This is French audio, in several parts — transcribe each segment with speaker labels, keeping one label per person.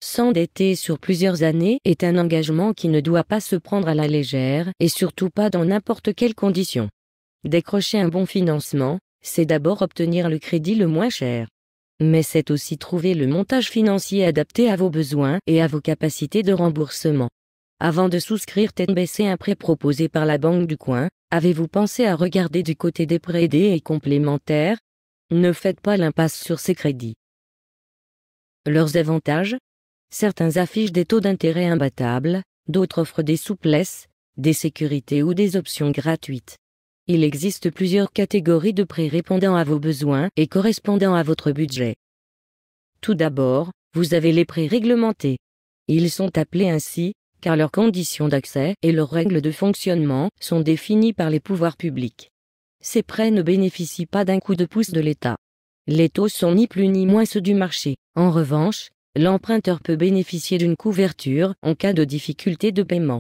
Speaker 1: S'endetter sur plusieurs années est un engagement qui ne doit pas se prendre à la légère et surtout pas dans n'importe quelle condition. Décrocher un bon financement, c'est d'abord obtenir le crédit le moins cher. Mais c'est aussi trouver le montage financier adapté à vos besoins et à vos capacités de remboursement. Avant de souscrire tête baissée un prêt proposé par la banque du coin, avez-vous pensé à regarder du côté des prêts aidés et complémentaires? Ne faites pas l'impasse sur ces crédits. Leurs avantages? Certains affichent des taux d'intérêt imbattables, d'autres offrent des souplesses, des sécurités ou des options gratuites. Il existe plusieurs catégories de prêts répondant à vos besoins et correspondant à votre budget. Tout d'abord, vous avez les prêts réglementés. Ils sont appelés ainsi, car leurs conditions d'accès et leurs règles de fonctionnement sont définies par les pouvoirs publics. Ces prêts ne bénéficient pas d'un coup de pouce de l'État. Les taux sont ni plus ni moins ceux du marché. En revanche, l'emprunteur peut bénéficier d'une couverture en cas de difficulté de paiement.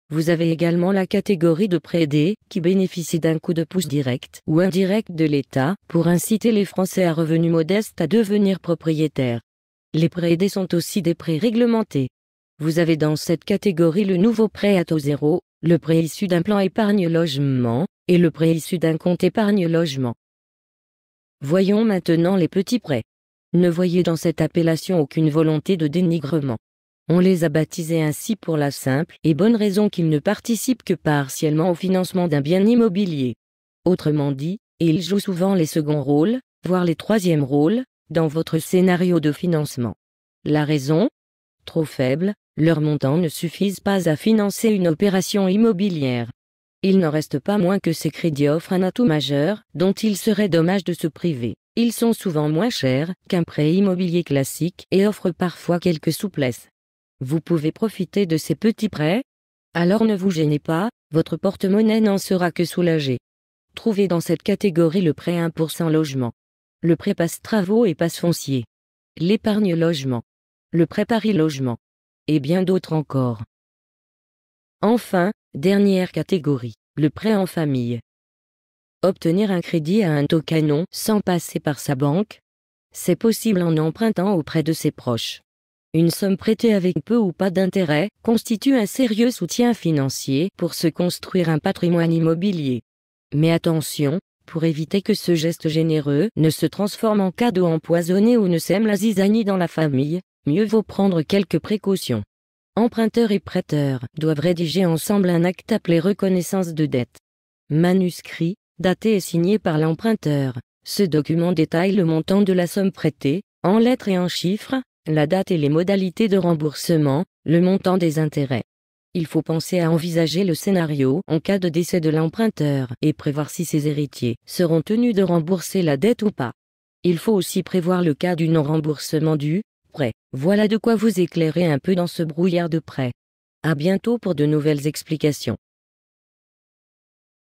Speaker 1: Vous avez également la catégorie de prêts aidés qui bénéficient d'un coup de pouce direct ou indirect de l'État pour inciter les Français à revenus modestes à devenir propriétaires. Les prêts aidés sont aussi des prêts réglementés. Vous avez dans cette catégorie le nouveau prêt à taux zéro, le prêt issu d'un plan épargne-logement et le prêt issu d'un compte épargne-logement. Voyons maintenant les petits prêts. Ne voyez dans cette appellation aucune volonté de dénigrement. On les a baptisés ainsi pour la simple et bonne raison qu'ils ne participent que partiellement au financement d'un bien immobilier. Autrement dit, ils jouent souvent les seconds rôles, voire les troisièmes rôles, dans votre scénario de financement. La raison? Trop faible, leurs montants ne suffisent pas à financer une opération immobilière. Il n'en reste pas moins que ces crédits offrent un atout majeur, dont il serait dommage de se priver. Ils sont souvent moins chers qu'un prêt immobilier classique et offrent parfois quelques souplesses. Vous pouvez profiter de ces petits prêts? Alors ne vous gênez pas, votre porte-monnaie n'en sera que soulagé. Trouvez dans cette catégorie le prêt 1% logement, le prêt passe travaux et passe foncier, l'épargne logement, le prêt Paris logement, et bien d'autres encore. Enfin, dernière catégorie, le prêt en famille. Obtenir un crédit à un taux canon sans passer par sa banque, c'est possible en empruntant auprès de ses proches. Une somme prêtée avec peu ou pas d'intérêt constitue un sérieux soutien financier pour se construire un patrimoine immobilier. Mais attention, pour éviter que ce geste généreux ne se transforme en cadeau empoisonné ou ne sème la zizanie dans la famille, mieux vaut prendre quelques précautions. Emprunteurs et prêteurs doivent rédiger ensemble un acte appelé reconnaissance de dette. Manuscrit, daté et signé par l'emprunteur. Ce document détaille le montant de la somme prêtée, en lettres et en chiffres, la date et les modalités de remboursement, le montant des intérêts. Il faut penser à envisager le scénario en cas de décès de l'emprunteur et prévoir si ses héritiers seront tenus de rembourser la dette ou pas. Il faut aussi prévoir le cas du non-remboursement du prêt. Voilà de quoi vous éclairer un peu dans ce brouillard de prêt. À bientôt pour de nouvelles explications.